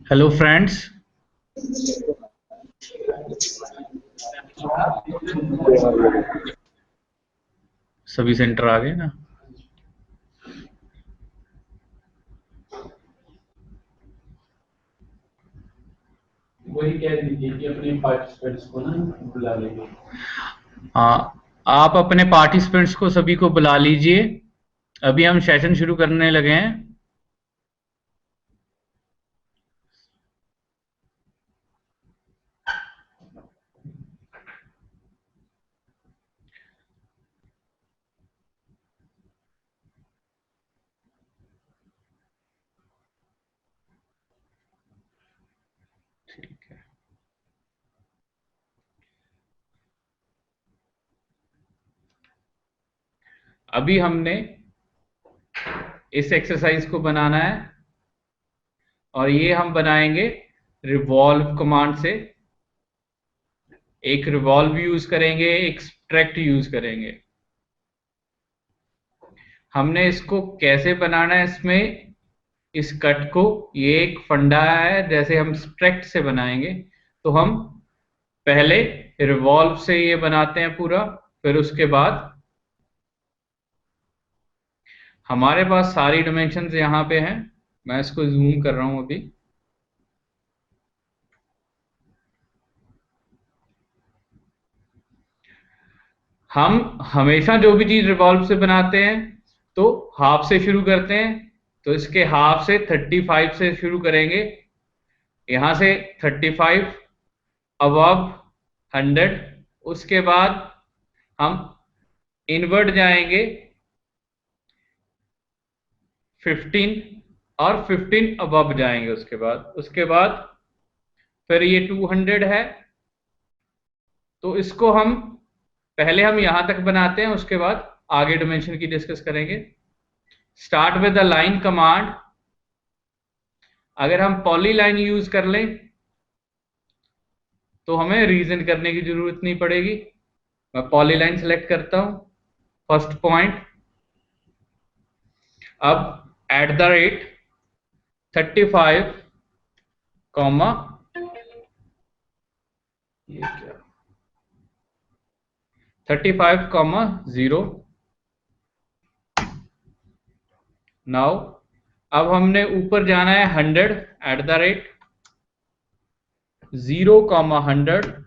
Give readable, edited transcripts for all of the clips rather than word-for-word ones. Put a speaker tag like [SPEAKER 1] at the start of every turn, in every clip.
[SPEAKER 1] Hello friends. सभी centre आ गए ना?
[SPEAKER 2] वही कह दीजिए कि अपने पार्टिसिपेंट्स को ना बुला लेंगे।
[SPEAKER 1] आप अपने पार्टिसिपेंट्स को सभी को बुला लीजिए। अभी हम सेशन शुरू करने लगे हैं। ठीक है। अभी हमने इस एक्सरसाइज को बनाना है और ये हम बनाएंगे रिवॉल्व कमांड से। एक रिवॉल्व यूज करेंगे, एक सब्ट्रैक्ट यूज करेंगे। हमने इसको कैसे बनाना है, इसमें इस कट को, ये एक फंडा है। जैसे हम सब्ट्रैक्ट से बनाएंगे तो हम पहले रिवॉल्व से ये बनाते हैं पूरा, फिर उसके बाद हमारे पास सारी डायमेंशंस यहाँ पे हैं। मैं इसको जूम कर रहा हूं अभी। हम हमेशा जो भी चीज रिवॉल्व से बनाते हैं तो हाफ से शुरू करते हैं। तो इसके हाफ से 35 से शुरू करेंगे। यहां से 35 अबव 100। उसके बाद हम इनवर्ट जाएंगे 15 और 15 अबव जाएंगे। उसके बाद फिर ये 200 है। तो इसको हम पहले हम यहां तक बनाते हैं, उसके बाद आगे डायमेंशन की डिस्कस करेंगे। Start with the line command. अगर हम पॉली लाइन यूज कर लें तो हमें रीजन करने की जरूरत नहीं पड़ेगी। मैं पॉली लाइन सेलेक्ट करता हूं, फर्स्ट पॉइंट। अब एट द रेट 35 कॉमा, ये क्या, 35 कॉमा 0। नाउ अब हमने ऊपर जाना है 100 एट द रेट 0 कॉमा 100।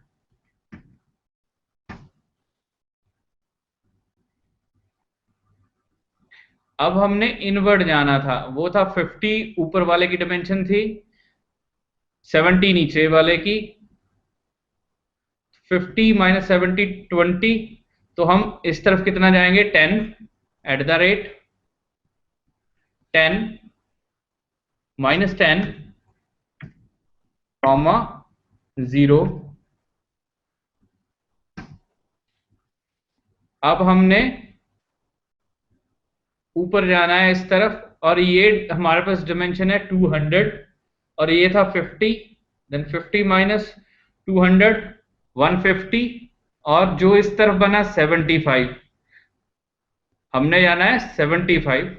[SPEAKER 1] अब हमने इनवर्ट जाना था, वो था 50 ऊपर वाले की डायमेंशन थी, 70 नीचे वाले की। 50 माइनस 70 20। तो हम इस तरफ कितना जाएंगे, 10 eight the rate 10 minus 10 comma 0। अब हमने ऊपर जाना है इस तरफ, और ये हमारे पास डायमेंशन है 200 और ये था 50। Then 50 minus 200 150। और जो इस तरफ बना 75, हमने जाना है 75।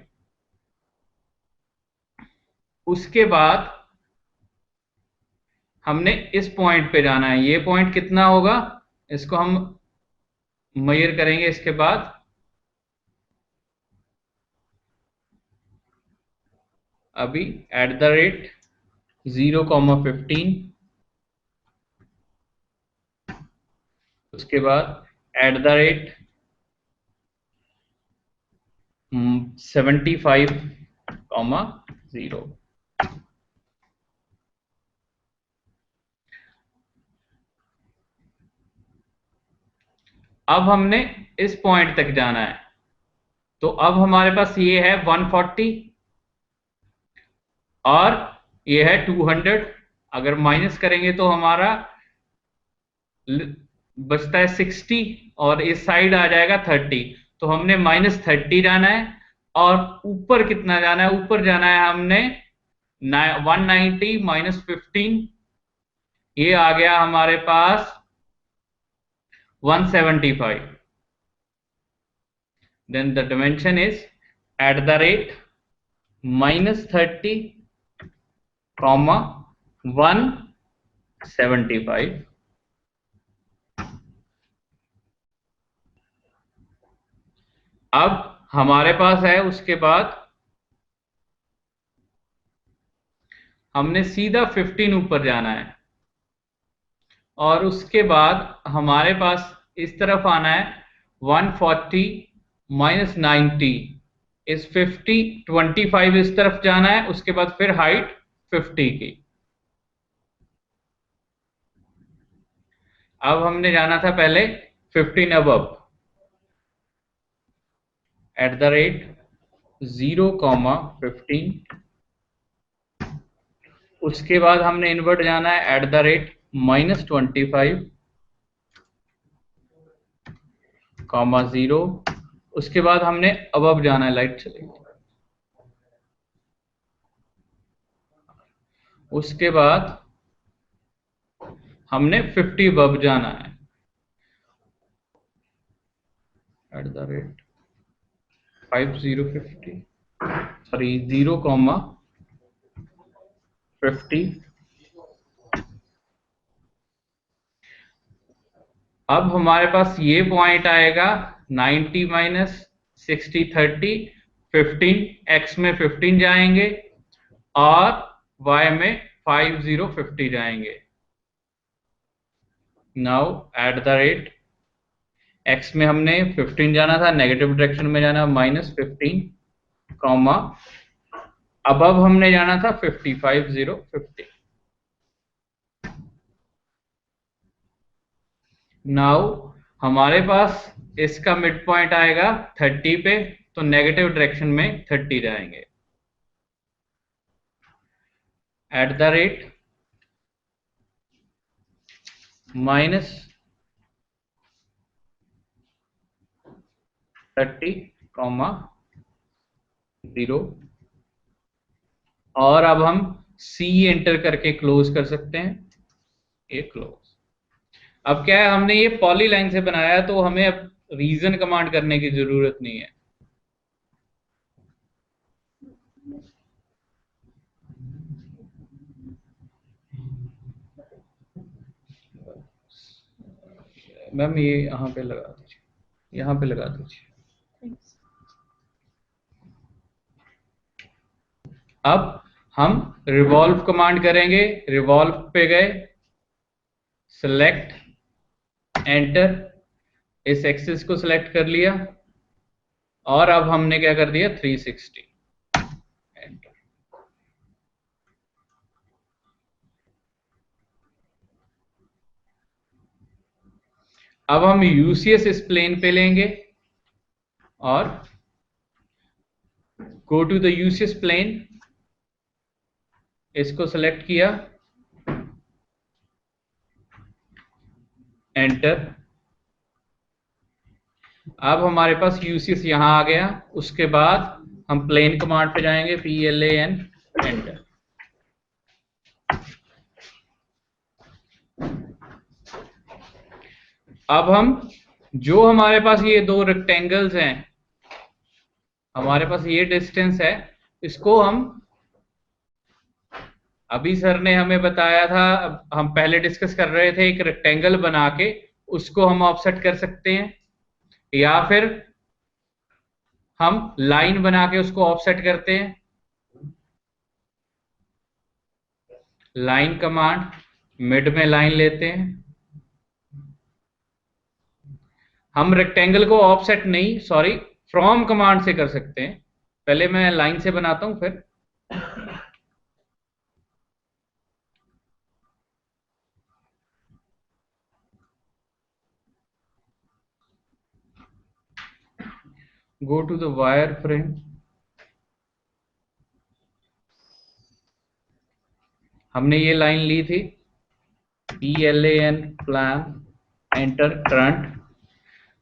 [SPEAKER 1] उसके बाद हमने इस पॉइंट पे जाना है। ये पॉइंट कितना होगा, इसको हम मेजर करेंगे इसके बाद। अभी एट द रेट 0 कॉमा 15। उसके बाद एट द रेट 75 कॉमा 0। अब हमने इस पॉइंट तक जाना है। तो अब हमारे पास ये है 140 और ये है 200। अगर माइनस करेंगे तो हमारा बचता है 60 और इस साइड आ जाएगा 30। तो हमने -30 जाना है। और ऊपर कितना जाना है, ऊपर जाना है हमने 190 माइनस 15। ये आ गया हमारे पास 175। Then the dimension is at the rate -30 comma 175। अब हमारे पास है, उसके बाद हमने सीधा 15 ऊपर जाना है, और उसके बाद हमारे पास इस तरफ आना है 140 माइनस 90, इस 50 25 इस तरफ जाना है, उसके बाद फिर हाइट 50 की। अब हमने जाना था पहले 15 अबव, एट द रेट 0,15। उसके बाद हमने इनवर्ट जाना है एट द रेट -25,0, उसके बाद हमने अबव जाना है, लाइट चलेगी। उसके बाद हमने 50 अबव जाना है एट द रेट 5050, सॉरी 0,50। अब हमारे पास ये पॉइंट आएगा 90 माइनस 60 30, 15 एक्स में 15 जाएंगे और वाई में 5050 जाएंगे। Now at the rate x में हमने 15 जाना था, नेगेटिव डायरेक्शन में जाना -15, कॉमा अबव हमने जाना था 5050। नाउ हमारे पास इसका मिड पॉइंट आएगा 30 पे, तो नेगेटिव डायरेक्शन में 30 जाएंगे एट द रेट -30,0, और अब हम C एंटर करके क्लोज कर सकते हैं, ये क्लोज। अब क्या है, हमने ये पॉली लाइन से बनाया तो हमें अब रीजन कमांड करने की जरूरत नहीं है। मैम ये यहाँ पे लगा दीजिए, यहाँ पे लगा दीजिए। अब हम रिवॉल्व कमांड करेंगे, रिवॉल्व पे गए, सेलेक्ट, एंटर, इस एक्सिस को सिलेक्ट कर लिया, और अब हमने क्या कर दिया 360, एंटर। अब हम यूसीएस इस प्लेन पे लेंगे और go to the UCS plane, इसको सेलेक्ट किया, एंटर। अब हमारे पास यूसीएस यहां आ गया, उसके बाद हम प्लेन कमांड पे जाएंगे, PLAN, एंटर। अब हम जो हमारे पास ये दो रेक्टेंगल्स हैं, हमारे पास ये डिस्टेंस है, इसको हम अभी सर ने हमें बताया था, हम पहले डिस्कस कर रहे थे, एक रेक्टेंगल बना के उसको हम ऑफसेट कर सकते हैं, या फिर हम लाइन बना के उसको ऑफसेट करते हैं। लाइन कमांड, मिड में लाइन लेते हैं। हम रेक्टेंगल को ऑफसेट नहीं, सॉरी, फ्रॉम कमांड से कर सकते हैं। पहले मैं लाइन से बनाता हूं, फिर go to the wire frame. हमने ये लाइन ली थी, PLAN, प्लान, एंटर, करंट।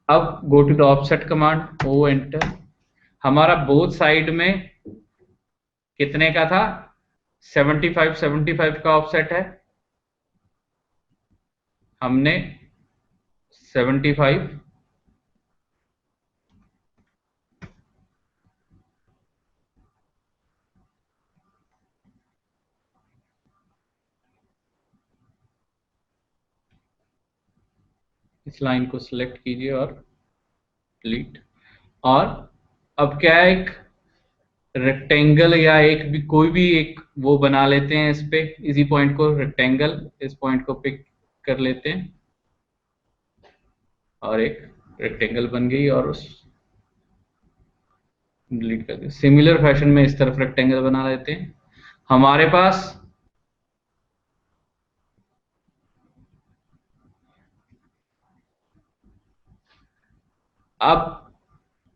[SPEAKER 1] अब go to the offset command, O enter. हमारा बोथ साइड में कितने का था, 75 का ऑफसेट है, हमने 75, इस लाइन को सिलेक्ट कीजिए और डिलीट। और अब क्या है, एक रेक्टेंगल या एक भी कोई भी एक वो बना लेते हैं इस पे, इसी पॉइंट को रेक्टेंगल, इस पॉइंट को पिक कर लेते हैं और एक रेक्टेंगल बन गई, और उस डिलीट कर दिया। सिमिलर फैशन में इस तरफ रेक्टेंगल बना लेते हैं। हमारे पास अब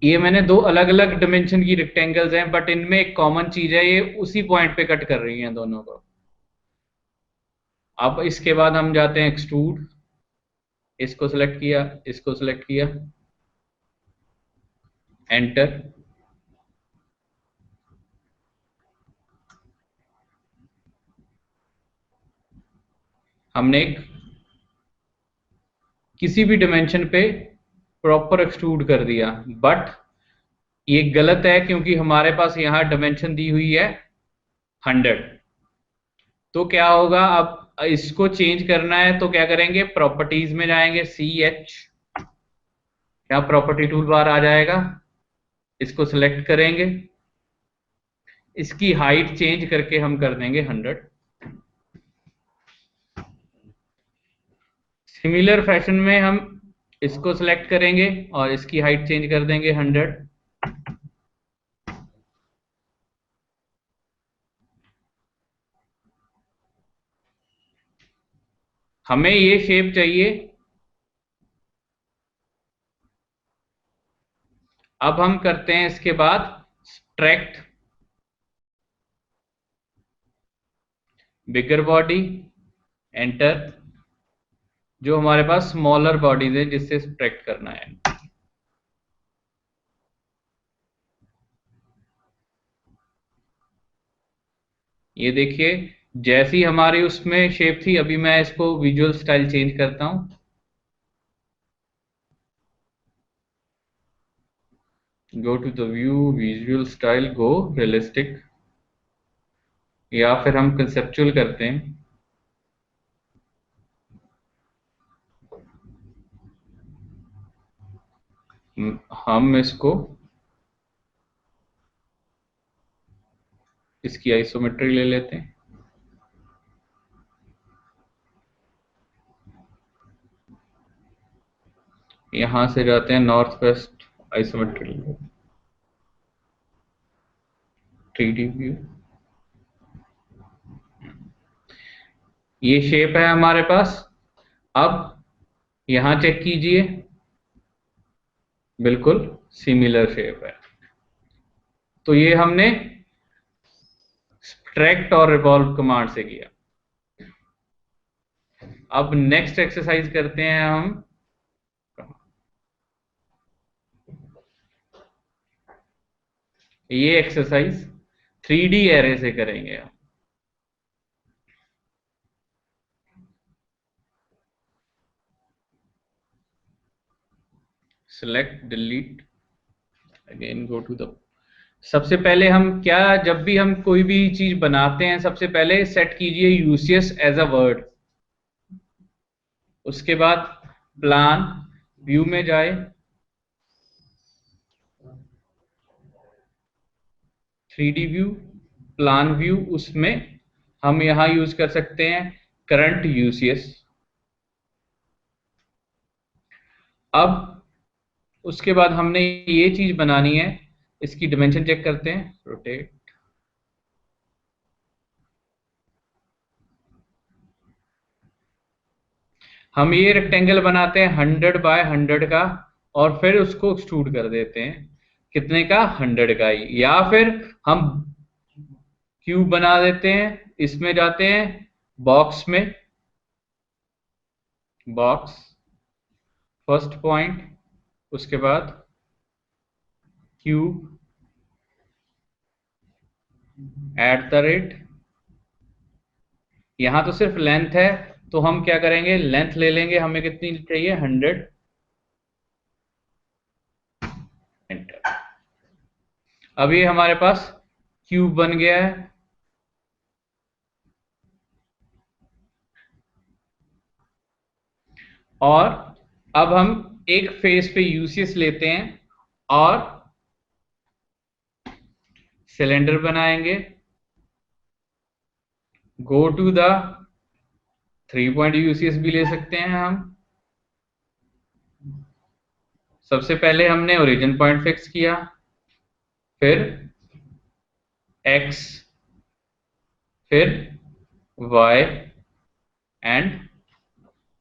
[SPEAKER 1] ये मैंने दो अलग अलग डिमेंशन की रेक्टेंगल्स हैं, बट इनमें एक कॉमन चीज है, ये उसी पॉइंट पे कट कर रही हैं दोनों को। अब इसके बाद हम जाते हैं एक्सट्रूड, इसको सिलेक्ट किया, इसको सिलेक्ट किया, एंटर। हमने एक किसी भी डिमेंशन पे प्रॉपर एक्सट्रूड कर दिया, बट ये गलत है क्योंकि हमारे पास यहां डिमेंशन दी हुई है 100। तो क्या होगा, अब इसको चेंज करना है तो क्या करेंगे, प्रॉपर्टीज में जाएंगे, CH, यहाँ प्रॉपर्टी टूल बार आ जाएगा, इसको सिलेक्ट करेंगे, इसकी हाइट चेंज करके हम कर देंगे 100। सिमिलर फैशन में हम इसको सिलेक्ट करेंगे और इसकी हाइट चेंज कर देंगे 100। हमें ये शेप चाहिए। अब हम करते हैं इसके बाद सब्ट्रैक्ट बिगर बॉडी, एंटर। जो हमारे पास स्मॉलर बॉडीज है जिससे सब्ट्रैक्ट करना है। ये देखिए, जैसी हमारी उसमें शेप थी, अभी मैं इसको विजुअल स्टाइल चेंज करता हूं। Go to the view, visual style, go realistic, या फिर हम कंसेप्चुअल करते हैं। हम इसको, इसकी आइसोमेट्री ले लेते हैं। यहां से जाते हैं नॉर्थ वेस्ट, आइसोमेट्री ले लेते हैं, 3D व्यू। ये शेप है हमारे पास। अब यहां चेक कीजिए, बिल्कुल सिमिलर शेप है। तो ये हमने सब्ट्रैक्ट और रिवॉल्व कमांड से किया। अब नेक्स्ट एक्सरसाइज करते हैं हम, ये एक्सरसाइज 3D एरे से करेंगे हम। Select, delete, again go to the. सबसे पहले हम क्या, जब भी हम कोई भी चीज बनाते हैं सबसे पहले सेट कीजिए यूसियस एज अ वर्ड। उसके बाद प्लान व्यू में जाए, 3D व्यू, प्लान व्यू, उसमें हम यहां यूज कर सकते हैं करंट यूसीएस। अब उसके बाद हमने ये चीज बनानी है, इसकी डिमेंशन चेक करते हैं, रोटेट। हम ये रेक्टेंगल बनाते हैं 100 बाय 100 का, और फिर उसको एक्सट्रूड कर देते हैं कितने का, 100 का ही। या फिर हम क्यूब बना देते हैं, इसमें जाते हैं बॉक्स में, बॉक्स, फर्स्ट पॉइंट, उसके बाद क्यूब, @ यहां तो सिर्फ लेंथ है, तो हम क्या करेंगे, लेंथ ले लेंगे, हमें कितनी चाहिए, 100, एंटर। अब ये हमारे पास क्यूब बन गया है। और अब हम एक फेस पे यूसीएस लेते हैं और सिलेंडर बनाएंगे। Go to the 3 point UCS भी ले सकते हैं हम। सबसे पहले हमने ओरिजिन पॉइंट फिक्स किया, फिर एक्स, फिर वाई, एंड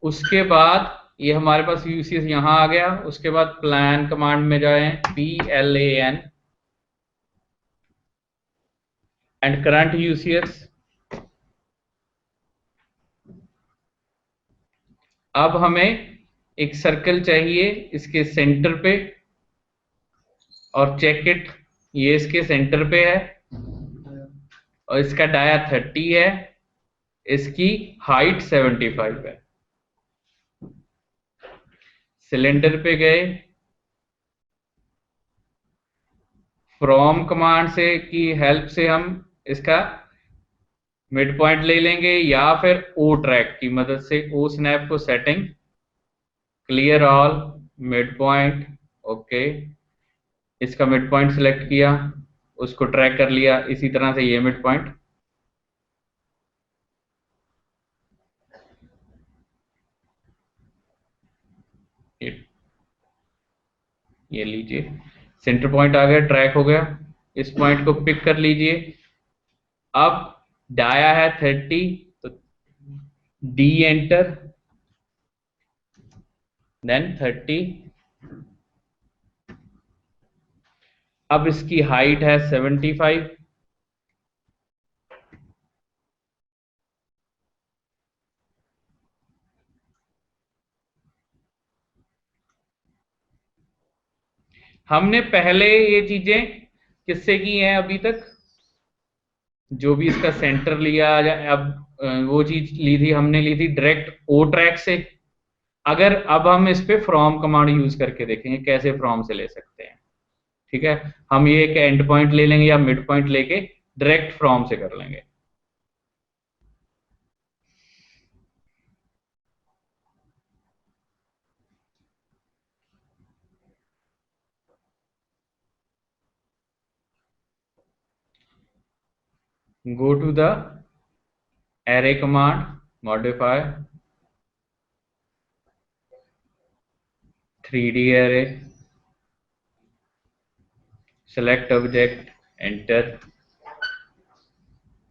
[SPEAKER 1] उसके बाद ये हमारे पास यूसीएस यहां आ गया। उसके बाद प्लान कमांड में जाएं, PLAN एंड करंट यूसीएस। अब हमें एक सर्कल चाहिए इसके सेंटर पे, और चेक इट, ये इसके सेंटर पे है और इसका डाया 30 है, इसकी हाइट 75 है। सिलेंडर पे गए, फ्रॉम कमांड से की हेल्प से हम इसका मिड पॉइंट ले लेंगे, या फिर ओ ट्रैक की मदद से ओ स्नैप को setting, clear all, mid point, okay. इसका मिड पॉइंट सिलेक्ट किया, उसको ट्रैक कर लिया। इसी तरह से ये मिड पॉइंट, ये लीजिए सेंटर पॉइंट आ गया, ट्रैक हो गया। इस पॉइंट को पिक कर लीजिए। अब डाया है 30, तो डी एंटर, देन 30। अब इसकी हाइट है 75। हमने पहले ये चीजें किससे की हैं अभी तक? जो भी इसका सेंटर लिया, या अब वो चीज ली थी, हमने ली थी डायरेक्ट ओ ट्रैक से। अगर अब हम इस पे फ्रॉम कमांड यूज करके देखेंगे कैसे फ्रॉम से ले सकते हैं। ठीक है, हम ये एक एंड पॉइंट ले लेंगे या मिड पॉइंट लेके डायरेक्ट फ्रॉम से कर लेंगे। Go to the array command, modify 3D array, select object, enter,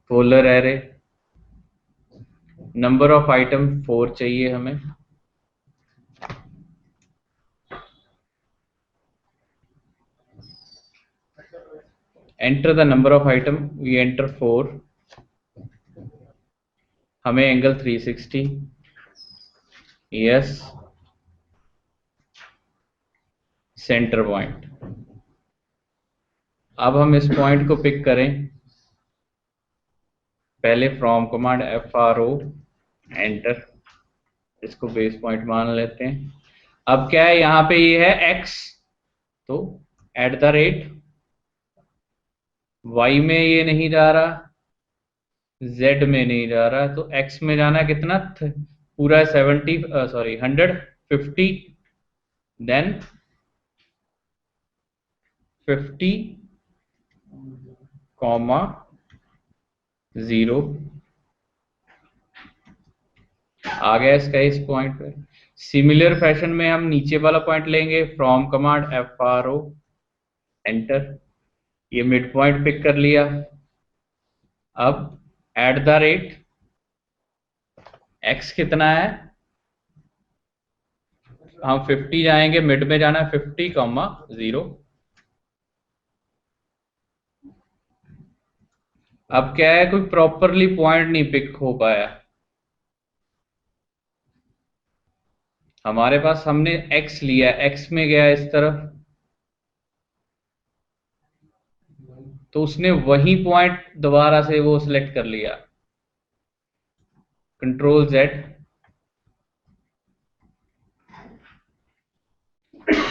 [SPEAKER 1] polar array, number of item 4 चाहिए हमें। Enter the number of item, we enter 4। हमें एंगल 360, यस, सेंटर पॉइंट। अब हम इस पॉइंट को पिक करें, पहले फ्रॉम कमांड FRO, एंटर, इसको बेस पॉइंट मान लेते हैं। अब क्या है, यहां पे ये है x, तो एट द रेट, y में ये नहीं जा रहा, z में नहीं जा रहा, तो x में जाना कितना पूरा 70, सॉरी 150, देन 50, कॉमा 0 आ गया इसका इस पॉइंट पे। सिमिलर फैशन में हम नीचे वाला पॉइंट लेंगे, फ्रॉम कमांड FRO, एंटर, ये मिड पॉइंट पिक कर लिया। अब एट द रेट, x कितना है, हम 50 जाएंगे, मिड में जाना 50, 0। अब क्या है, कोई प्रॉपरली पॉइंट नहीं पिक हो पाया हमारे पास। हमने x लिया, x में गया इस तरफ, तो उसने वही पॉइंट दोबारा से वो सिलेक्ट कर लिया, कंट्रोल Z।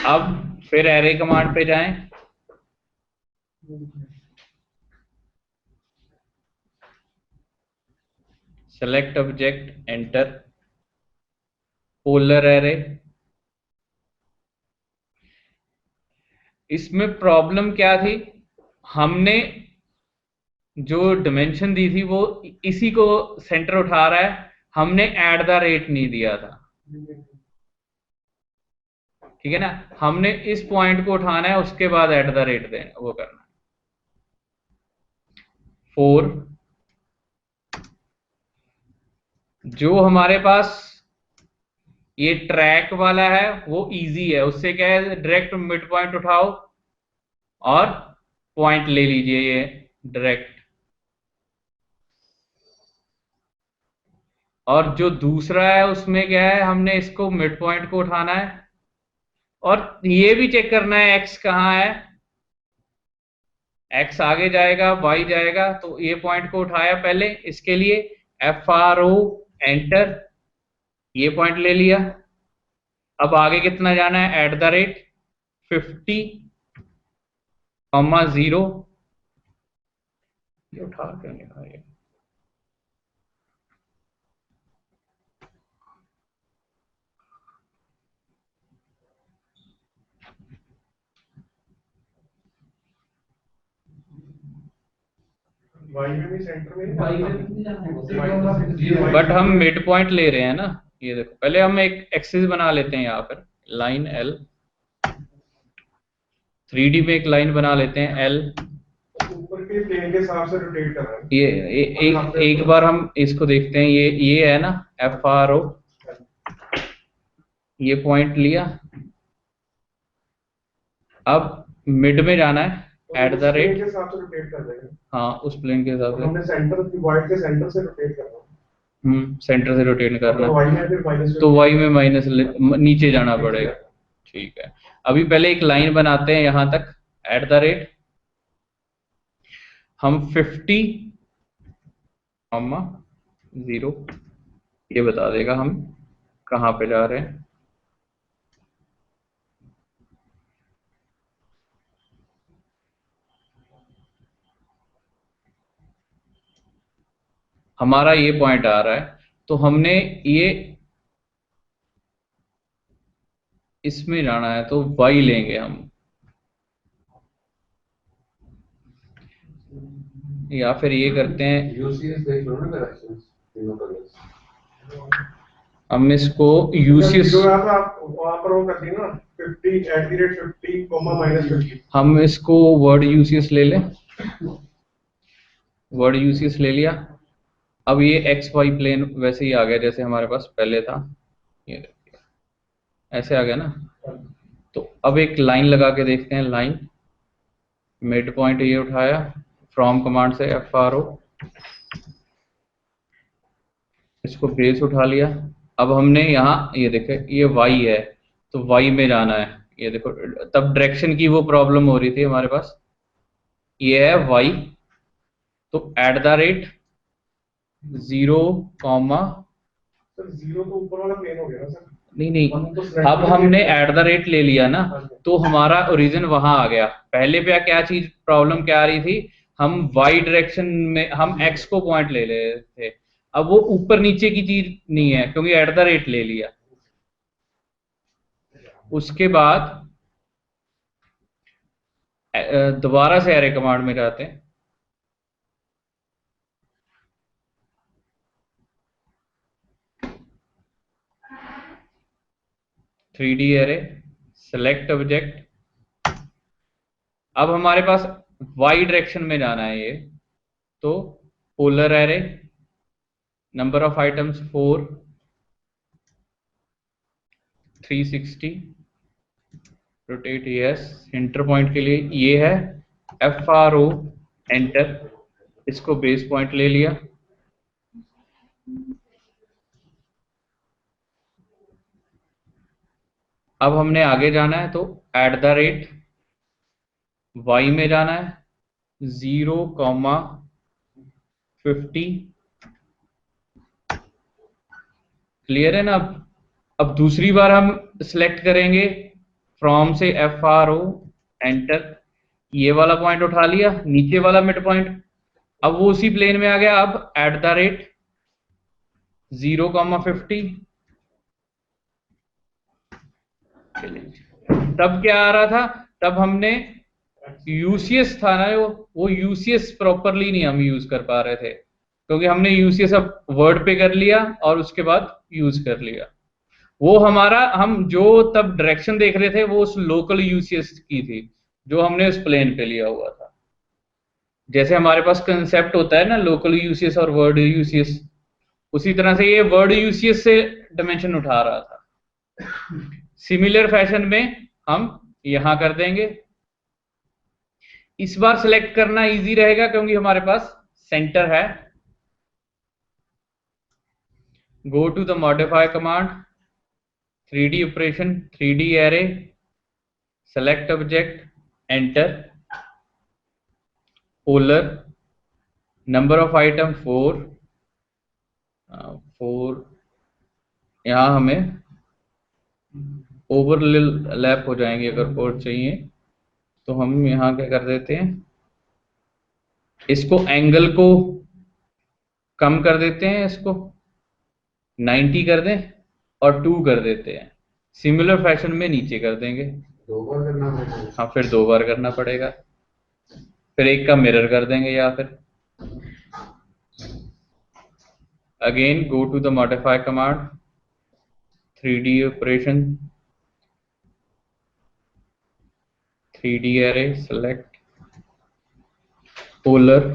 [SPEAKER 1] अब फिर एरे कमांड पे जाएं, select object, enter, polar array, इसमें प्रॉब्लम क्या थी, हमने जो डिमेंशन दी थी वो इसी को सेंटर उठा रहा है, हमने एट द रेट नहीं दिया था, ठीक है ना। हमने इस पॉइंट को उठाना है, उसके बाद एट द रेट देना, वो करना है। 4, जो हमारे पास ये ट्रैक वाला है वो इजी है, उससे क्या है, डायरेक्ट मिड पॉइंट उठाओ और पॉइंट ले लीजिए ये डायरेक्ट। और जो दूसरा है उसमें क्या है, हमने इसको मिड पॉइंट को उठाना है और ये भी चेक करना है एक्स कहाँ है, एक्स आगे जाएगा वाई जाएगा, तो ये पॉइंट को उठाया पहले, इसके लिए FRO एंटर, ये पॉइंट ले लिया। अब आगे कितना जाना है, एट द रेट 50,0, ये उठा क्यों नहीं रहा ये,
[SPEAKER 3] वाई में भी सेंटर में
[SPEAKER 2] वाई में भी जाना है।
[SPEAKER 1] बट हम मिड पॉइंट ले रहे हैं ना। ये देखो, पहले हम एक एक्सिस बना लेते हैं, यहाँ पर लाइन L, 3D में एक लाइन बना लेते हैं L।
[SPEAKER 3] ऊपर के प्लेन के हिसाब से रोटेट करना है।
[SPEAKER 1] ये एक बार हम इसको देखते हैं, ये है ना FRO, ये पॉइंट लिया, अब मिड में जाना है एट द रेट,
[SPEAKER 3] के हिसाब से रोटेट कर देंगे।
[SPEAKER 1] हाँ उस प्लेन के हिसाब से,
[SPEAKER 3] हमने सेंटर वाई के सेंटर से रोटेट करना है।
[SPEAKER 1] सेंटर से रोटेट करना
[SPEAKER 3] तो
[SPEAKER 1] है,
[SPEAKER 3] वाई में फिर माइनस,
[SPEAKER 1] तो वाई में माइनस नीचे जाना पड़ेगा, ठीक है। अभी पहले एक लाइन बनाते हैं यहां तक, एट द रेट हम 50,0, ये बता देगा हम कहां पे जा रहे हैं। हमारा ये पॉइंट आ रहा है, तो हमने ये इसमें जाना है, तो वाई लेंगे हम, या फिर ये करते हैं,
[SPEAKER 4] यूसीएस देख लो ना करेक्शंस तीनों कलर्स।
[SPEAKER 1] हम इसको यूसीएस,
[SPEAKER 3] आप वहां पर वो कर दी ना 50 एट द रेट 50 -50।
[SPEAKER 1] हम इसको वर्ड यूसीएस ले लें, वर्ड यूसीएस ले लिया। अब ये एक्स वाई प्लेन वैसे ही आ गया जैसे हमारे पास पहले था, ये देखिए ऐसे आ गया ना। तो अब एक लाइन लगा के देखते हैं, लाइन मिड पॉइंट ये उठाया, फ्रॉम कमांड से FRO, इसको बेस उठा लिया। अब हमने यहाँ ये देखे ये वाई है, तो वाई में जाना है, ये देखो तब डायरेक्शन की वो प्रॉब्लम हो रही थी हमारे पास, ये है वाई, तो एट द रेट 0,
[SPEAKER 3] सर 0 तो ऊपर वाला प्लेन हो गया ना सर।
[SPEAKER 1] नहीं, अब हमने एट द रेट ले लिया ना, तो हमारा ओरिजिन वहां आ गया। पहले पे क्या चीज प्रॉब्लम क्या आ रही थी, हम वाई डायरेक्शन में हम एक्स को पॉइंट ले रहे थे, अब वो ऊपर नीचे की चीज नहीं है क्योंकि एट द रेट ले लिया। उसके बाद दोबारा से एरे कमांड में जाते हैं, three D array, select object. अब हमारे पास वाई डायरेक्शन में जाना है ये, तो polar array, number of items 4, 360, rotate yes, centre point के लिए ये है FRO एंटर, इसको बेस पॉइंट ले लिया। अब हमने आगे जाना है, तो एट द रेट वाई में जाना है, 0,50, क्लियर है ना। अब दूसरी बार हम सिलेक्ट करेंगे फ्रॉम से FRO एंटर, ये वाला पॉइंट उठा लिया, नीचे वाला मिड पॉइंट, अब वो उसी प्लेन में आ गया। अब एट द रेट 0,50, तब क्या आ रहा था, तब हमने यूसीएस था ना, वो यूसीएस प्रॉपरली नहीं हम यूज कर पा रहे थे, क्योंकि हमने यूसीएस अब वर्ड पे कर लिया और उसके बाद यूज कर लिया। वो हमारा, हम जो तब डायरेक्शन देख रहे थे वो उस लोकल यूसीएस की थी, जो हमने उस प्लेन पे लिया हुआ था। जैसे हमारे पास कंसेप्ट होता है ना लोकल यूसीएस और वर्ड यूसीएस, उसी तरह से ये वर्ड यूसीएस से डायमेंशन उठा रहा था। सिमिलर फैशन में हम यहां कर देंगे। इस बार सिलेक्ट करना इजी रहेगा क्योंकि हमारे पास सेंटर है। Go to the modify command, 3D operation, 3D array, select object, enter, polar, number of item 4, 4, यहां हमें ओवरलैप हो जाएंगे अगर 4 चाहिए तो हम यहां क्या कर देते हैं, इसको एंगल को कम कर देते हैं, इसको 90 कर दें और 2 कर देते हैं। सिमिलर फैशन में नीचे कर देंगे।
[SPEAKER 4] 2 बार करना पड़ेगा।
[SPEAKER 1] हाँ, फिर 2 बार करना पड़ेगा। फिर एक का मिरर कर देंगे, या फिर again go to the modify command, 3D operation, 3D array, select, polar,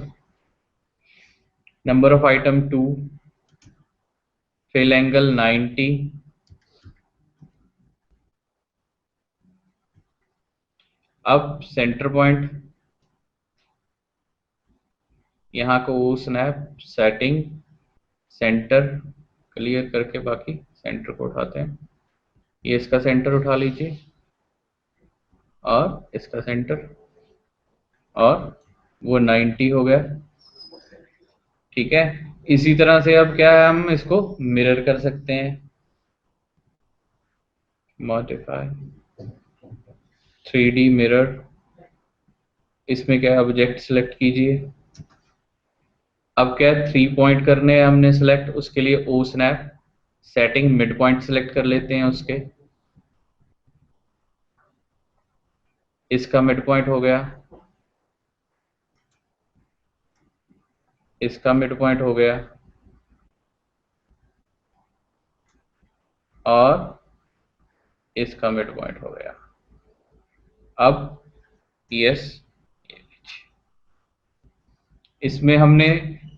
[SPEAKER 1] number of item 2, fill angle 90, अब सेंटर पॉइंट, यहाँ को वो स्नैप, सेटिंग, सेंटर क्लियर करके बाकी सेंटर को उठाते हैं। ये इसका सेंटर उठा लीजिए और इसका सेंटर, और वो 90 हो गया। ठीक है, इसी तरह से अब क्या है, हम इसको मिरर कर सकते हैं। मॉडिफाई 3D मिरर, इसमें क्या ऑब्जेक्ट सिलेक्ट कीजिए। अब क्या है, 3 पॉइंट करने हैं हमने सिलेक्ट, उसके लिए O snap, setting, mid point select कर लेते हैं उसके, इसका मिड पॉइंट हो गया, इसका मिड पॉइंट हो गया, और इसका मिड पॉइंट हो गया। अब यस, इसमें हमने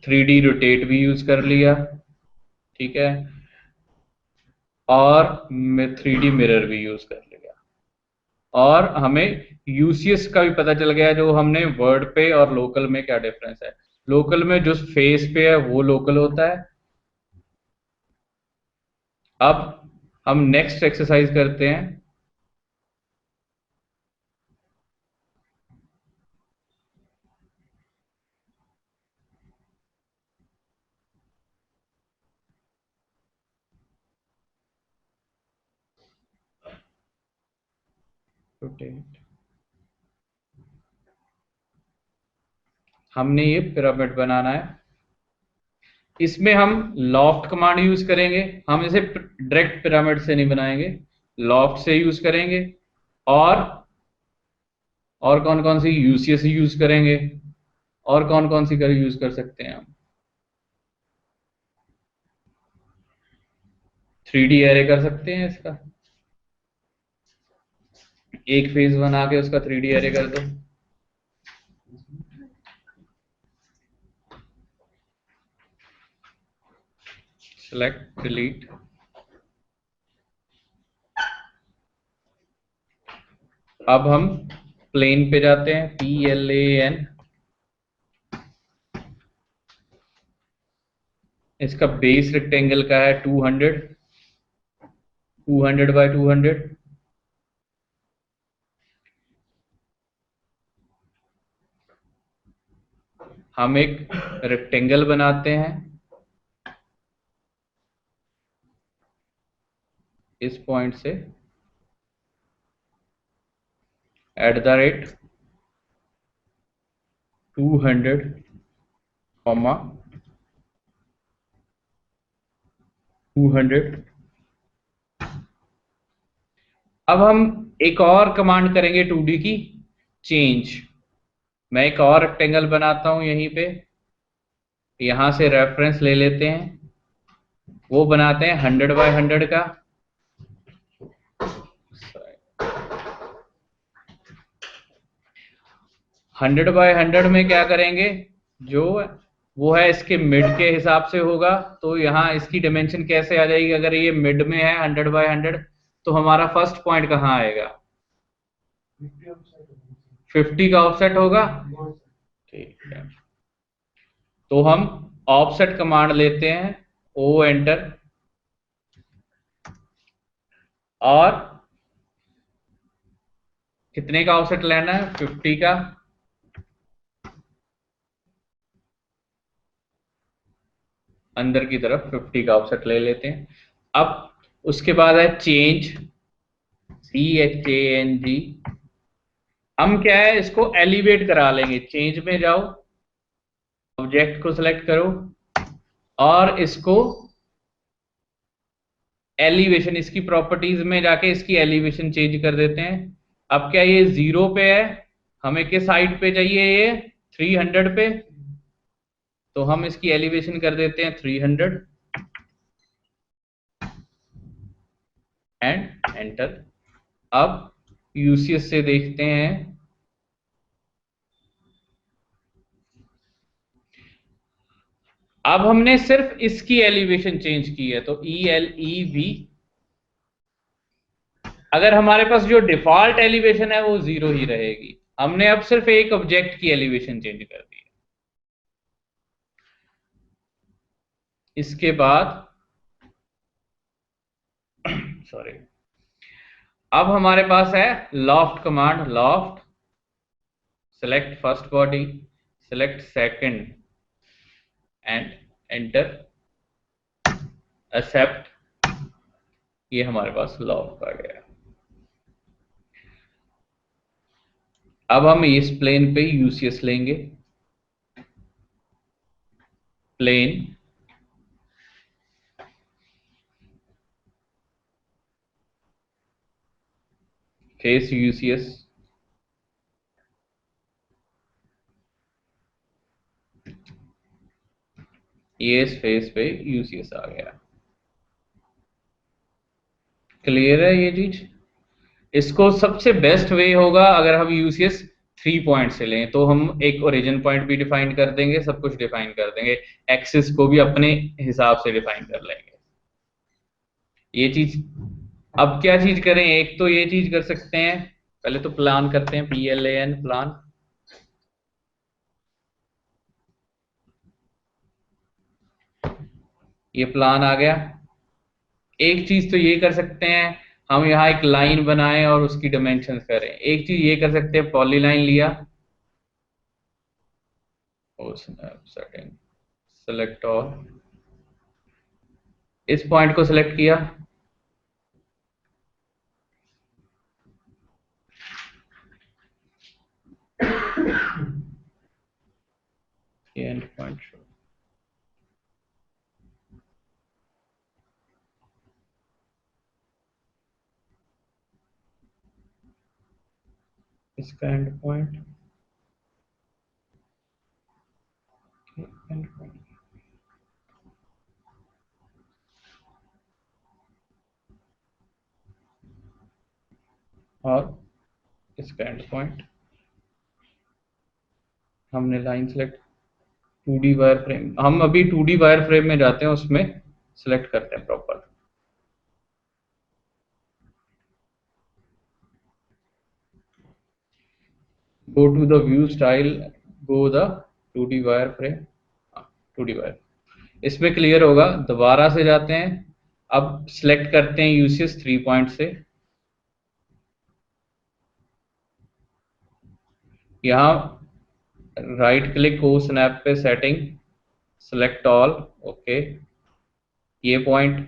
[SPEAKER 1] 3D रोटेट भी यूज कर लिया, ठीक है, और 3D मिरर भी यूज कर लिया, और हमें यूसीएस का भी पता चल गया, जो हमने वर्ड पे और लोकल में क्या डिफरेंस है। लोकल में जो फेस पे है वो लोकल होता है। अब हम नेक्स्ट एक्सरसाइज करते हैं। रोटेट, हमने ये पिरामिड बनाना है। इसमें हम लॉफ्ट कमांड यूज करेंगे, हम इसे डायरेक्ट पिरामिड से नहीं बनाएंगे, लॉफ्ट से यूज करेंगे। और कौन कौन सी यूसीएस यूज करेंगे, और कौन कौन सी कर यूज कर सकते हैं हम, 3D एरे कर सकते हैं इसका, एक फेज बना के उसका 3D एरे कर दो। सेलेक्ट, डिलीट, अब हम प्लेन पे जाते हैं, PLAN, इसका बेस रेक्टेंगल का है 200, 200 बाय 200। हम एक रेक्टेंगल बनाते हैं इस पॉइंट से, @ 200, 200। अब हम एक और कमांड करेंगे 2D की, चेंज। मैं एक और रेक्टेंगल बनाता हूं यहीं पे, यहां से रेफरेंस ले लेते हैं, वो बनाते हैं 100 बाय 100 का। 100 बाय 100 में क्या करेंगे, जो वो है इसके मिड के हिसाब से होगा। तो यहाँ इसकी डायमेंशन कैसे आ जाएगी, अगर ये मिड में है 100 बाय 100, तो हमारा फर्स्ट पॉइंट कहाँ आएगा, 50 का ऑफसेट होगा। ठीक है, तो हम ऑफसेट कमांड लेते हैं, ओ एंटर, और कितने का ऑफसेट लेना है, 50 का। अंदर की तरफ 50 का ऑफसेट ले लेते हैं। अब उसके बाद है चेंज, CHANG। हम क्या है, इसको एलिवेट करा लेंगे। चेंज में जाओ, ऑब्जेक्ट को सिलेक्ट करो, और इसको एलिवेशन, इसकी प्रॉपर्टीज में जाके इसकी एलिवेशन चेंज कर देते हैं। अब क्या ये 0 पे है, हमें किस साइड पे चाहिए, ये 300 पे, तो हम इसकी एलिवेशन कर देते हैं 300 एंड एंटर। अब यूसीएस से देखते हैं, अब हमने सिर्फ इसकी एलिवेशन चेंज की है, तो ELEV। अगर हमारे पास जो डिफॉल्ट एलिवेशन है वो 0 ही रहेगी। हमने अब सिर्फ एक ऑब्जेक्ट की एलिवेशन चेंज कर दी है। इसके बाद सॉरी, अब हमारे पास है loft command, loft, select first body, select second and enter, accept. ये हमारे पास लॉफ्ट आ गया। अब हम इस प्लेन पे यूसीएस लेंगे, प्लेन, फेस यूसीएस, ये इस फेस पे यूसीएस आ गया। क्लियर है ये चीज। इसको सबसे बेस्ट वे होगा अगर हम यूसीएस 3 पॉइंट से लें, तो हम एक ओरिजिन पॉइंट भी डिफाइन कर देंगे, सब कुछ डिफाइन कर देंगे, एक्सिस को भी अपने हिसाब से डिफाइन कर लेंगे। ये चीज, अब क्या चीज करें, एक तो ये चीज कर सकते हैं, पहले तो प्लान करते हैं, PLAN, प्लान। ये प्लान आ गया। एक चीज तो ये कर सकते हैं, हम यहाँ एक लाइन बनाएं और उसकी डायमेंशंस करें। एक चीज ये कर सकते हैं, पॉलीलाइन लिया, सेटिंग, सेलेक्ट ऑल, इस पॉइंट को सिलेक्ट किया, ये एंड पॉइंट शो, इसका एंड पॉइंट, एंड पॉइंट, और इसका एंड पॉइंट। हमने line select, 2D wire frame, हम अभी 2D वायर फ्रेम में जाते हैं, उसमें सेलेक्ट करते हैं proper. Go to the view style, go the 2D wire frame, 2D wire, इसमें क्लियर होगा। दोबारा से जाते हैं, अब सिलेक्ट करते हैं यूसीएस 3 पॉइंट से, यहाँ राइट क्लिक हो स्नैप पे, सेटिंग, सेलेक्ट ऑल, ओके। ये पॉइंट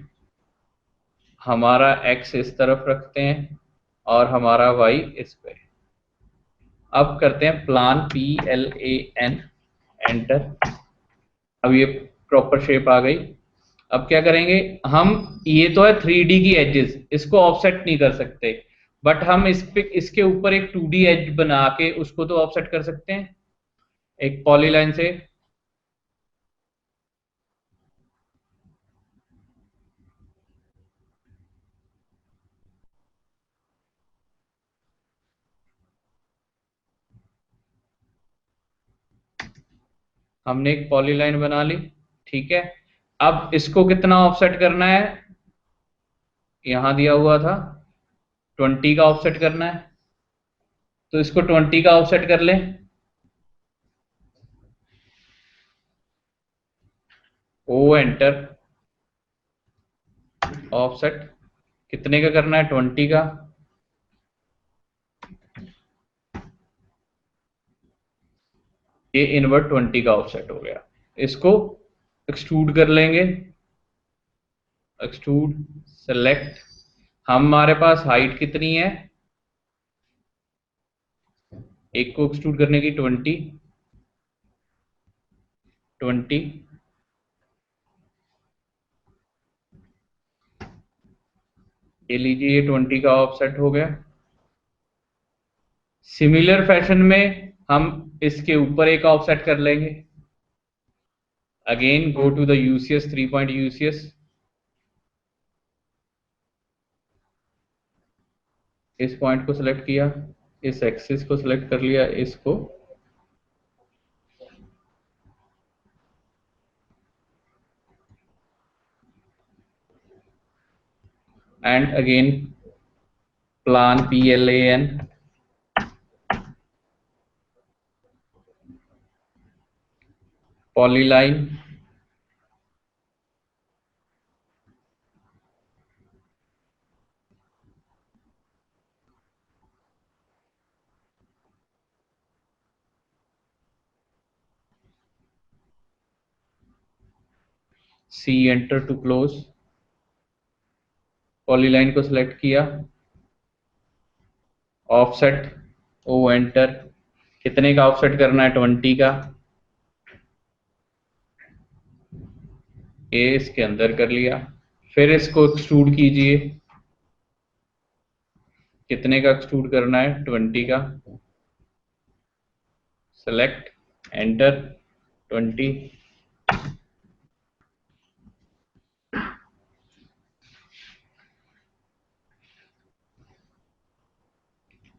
[SPEAKER 1] हमारा एक्स इस तरफ रखते हैं और हमारा वाई इस पे। अब करते हैं प्लान, PLAN, एंटर। अब ये प्रॉपर शेप आ गई। अब क्या करेंगे हम, ये तो है 3D की एजेस, इसको ऑफसेट नहीं कर सकते, बट हम इसके ऊपर एक 2D एज बना के उसको तो ऑफसेट कर सकते हैं एक पॉलीलाइन से। हमने एक पॉलीलाइन बना ली, ठीक है। अब इसको कितना ऑफसेट करना है, यहां दिया हुआ था 20 का ऑफसेट करना है, तो इसको 20 का ऑफसेट कर लें। ओ एंटर, ऑफसेट कितने का करना है, 20 का। ये इनवर्ट 20 का ऑफसेट हो गया। इसको एक्सट्रूड कर लेंगे, एक्सट्रूड, सेलेक्ट। हमारे पास हाइट कितनी है, एक को एक्सट्रूड करने की 20 ये लीजिए, ये 20 का ऑफसेट हो गया। सिमिलर फैशन में हम इसके ऊपर एक ऑफसेट कर लेंगे। Again go to the UCS, 3 point UCS, इस पॉइंट को सिलेक्ट किया, इस एक्सिस को सिलेक्ट कर लिया, इसको and again plan, PLAN, polyline, C enter to close. Polyline को सिलेक्ट किया, ऑफसेट, O एंटर, कितने का ऑफसेट करना है, 20 का। ये इसके अंदर कर लिया, फिर इसको एक्सट्रूड कीजिए, कितने का एक्सट्रूड करना है, 20 का। Select, enter, 20।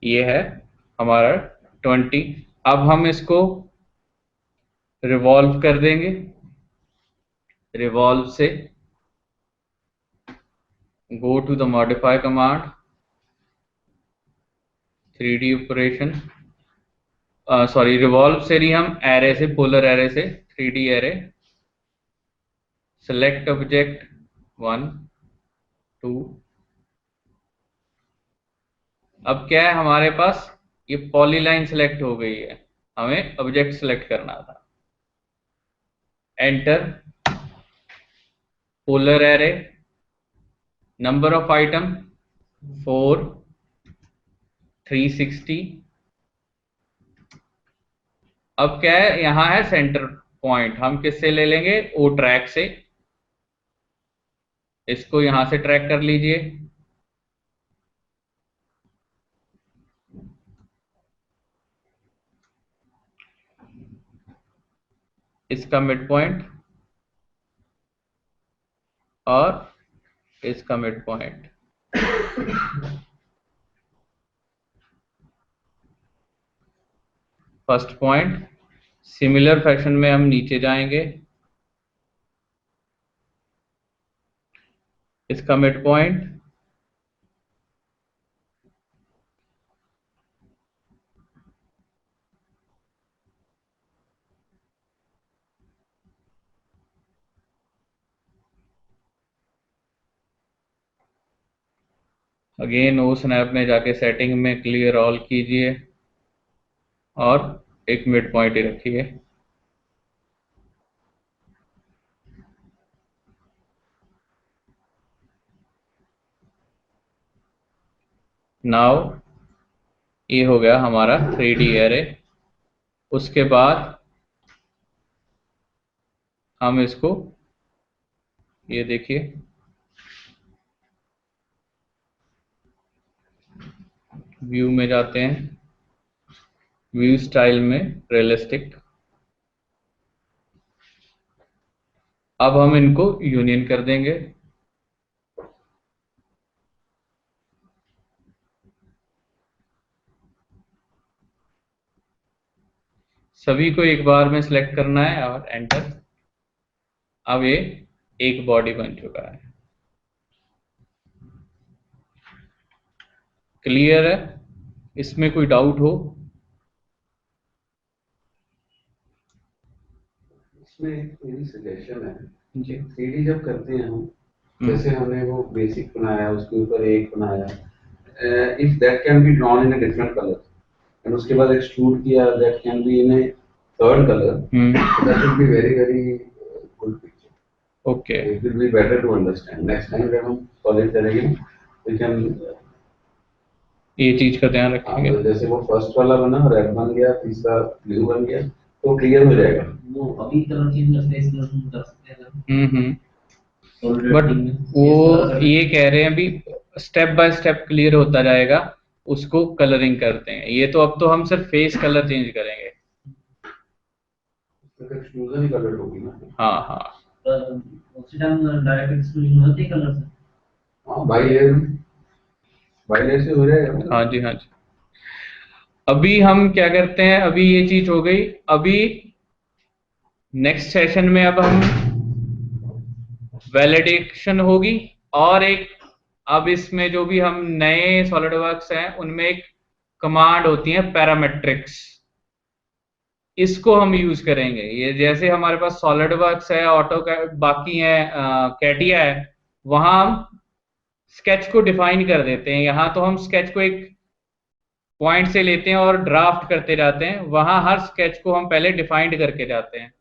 [SPEAKER 1] ये है हमारा 20। अब हम इसको रिवॉल्व कर देंगे, रिवॉल्व से go to the modify command, 3D operation, sorry revolve से नहीं, हम एरे से, पोलर एरे से, 3D एरे, सेलेक्ट ऑब्जेक्ट 1 2। अब क्या है हमारे पास, ये पॉलीलाइन सिलेक्ट हो गई है, हमें ऑब्जेक्ट सिलेक्ट करना था। Enter, polar array, number of item 4, 360। अब क्या है, यहां है सेंटर पॉइंट, हम किससे ले लेंगे, ओ ट्रैक से। इसको यहां से ट्रैक कर लीजिए, इसका मिड पॉइंट और इसका mid point. First point, similar fashion में हम नीचे जाएंगे, इसका मिड पॉइंट, अगेन ओ स्नैप में जाके सेटिंग में क्लियर ऑल कीजिए और एक मिड पॉइंट ही रखिए। नाउ ये हो गया हमारा 3D एरे। उसके बाद हम इसको, ये देखिए, व्यू में जाते हैं, व्यू स्टाइल में रियलिस्टिक। अब हम इनको यूनियन कर देंगे। सभी को एक बार में सिलेक्ट करना है और एंटर। अब ये एक बॉडी बन चुका है। क्लियर है? इसमें कोई डाउट हो?
[SPEAKER 4] इसमें एक मेरी सजेशन है,
[SPEAKER 1] जी।
[SPEAKER 4] 3D जब करते हैं हम, जैसे हमने वो बेसिक बनाया, उसके ऊपर एक बनाया, if that can be drawn in a different colour and उसके बाद एक्सट्रूड किया, that can be in a third colour, that will be very very good picture.
[SPEAKER 1] Okay,
[SPEAKER 4] it will be better to understand. Next time जब हम solid करेंगे we can,
[SPEAKER 1] ये चीज का ध्यान रखेंगे।
[SPEAKER 4] जैसे वो फर्स्ट वाला बना, रेड बन गया, तीसरा ब्लू बन गया, तो क्लियर हो जाएगा।
[SPEAKER 5] वो अभी कलर चेंज करते हैं, इसमें हम कर सकते हैं
[SPEAKER 1] बट वो ये कह रहे हैं अभी स्टेप बाय स्टेप क्लियर होता जाएगा, उसको कलरिंग करते हैं। ये तो अब तो हम सिर्फ फेस कलर चेंज करेंगे।
[SPEAKER 4] तो एक्सक्लूजन ही कलर होगी ना।
[SPEAKER 1] हाँ हाँ,
[SPEAKER 5] उसी टाइम डायरेक्ट एक्सक्लूजन होती है कलर से।
[SPEAKER 4] हाँ, बाई लेयर से हो जाएगा।
[SPEAKER 1] हाँ जी, हाँ जी। अभी हम क्या करते हैं, अभी ये चीज हो गई। अभी नेक्स्ट सेशन में अब हम वैलिडेशन होगी, और एक अब इसमें जो भी हम नए सॉलिडवर्क्स हैं उनमें एक कमांड होती है पैरामेट्रिक्स, इसको हम यूज करेंगे। ये जैसे हमारे पास सॉलिडवर्क्स है, ऑटो बाकी है, कैटिया है, वहां हम स्केच को डिफाइन कर देते हैं। यहाँ तो हम स्केच को एक पॉइंट से लेते हैं और ड्राफ्ट करते जाते हैं, वहां हर स्केच को हम पहले डिफाइंड करके जाते हैं।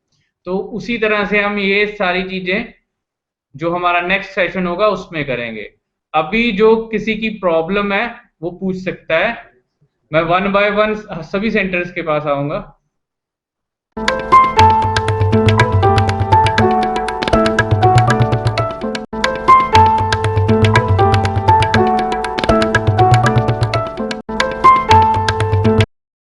[SPEAKER 1] तो उसी तरह से हम ये सारी चीजें जो हमारा नेक्स्ट सेशन होगा उसमें करेंगे। अभी जो किसी की प्रॉब्लम है वो पूछ सकता है, मैं 1 बाय 1 सभी सेंटर्स के पास आऊंगा।